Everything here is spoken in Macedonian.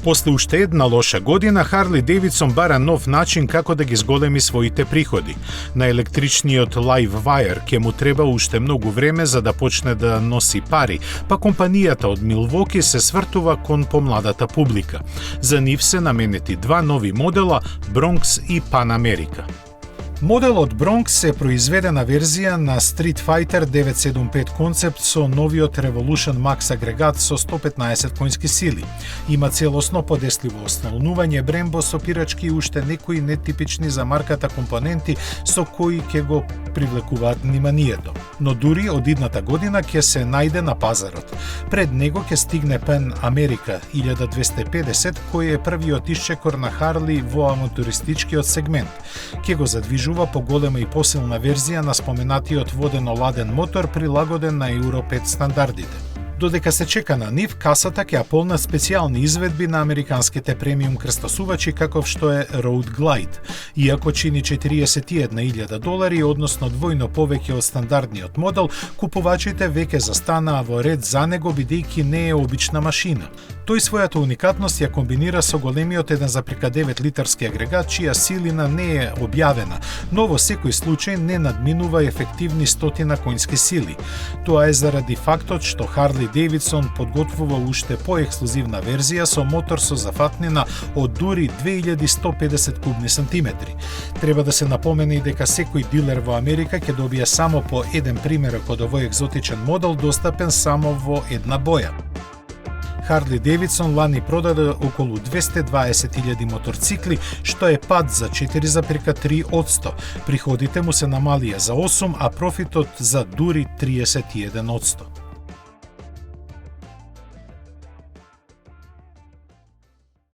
После уште една лоша година, Харли Дейвидсон бара нов начин како да ги зголеми своите приходи. На електричниот LiveWire ќе му треба уште многу време за да почне да носи пари, па компанијата од Милвоки се свртува кон помладата публика. За нив се наменети два нови модела, Bronx и Pan America. Моделот Bronx е произведена верзија на Street Fighter 975 концепт со новиот Revolution Max агрегат со 115 конски сили. Има целосно подесливо оснолнување брембо со пирачки и уште некои нетипични за марката компоненти со кои ќе го привлекуваат вниманието. Но дури од идната година ќе се најде на пазарот. Пред него ќе стигне Pan America 1250, кој е првиот исчекор на Харли во авантуристичкиот сегмент. Ќе го задвижува поголема и посилна верзија на споменатиот водено-ладен мотор прилагоден на Euro 5 стандардите. Додека се чека на нив, касата ќе ја полна специјални изведби на американските премиум крстосувачи каков што е Road Glide. Иако чини $41,000, односно двојно повеќе од стандардниот модел, купувачите веќе застанаа во ред за него бидејќи не е обична машина. Тој својата уникатност ја комбинира со големиот 1,9 литарски агрегат, чија силина не е објавена, но во секој случај не надминува ефективни 100 конски сили. Тоа е заради фактот што Харли Дейвидсон подготвува уште поексклузивна верзија со мотор со зафатнина од дури 2150 кубни сантиметри. Треба да се напомене и дека секој дилер во Америка ќе добие само по еден примерок од овој екзотичен модел, достапен само во една боја. Харли Дейвидсон лани продаде околу 220.000 моторцикли, што е пад за 4,3%. Приходите му се намалија за 8%, а профитот за дури 31%.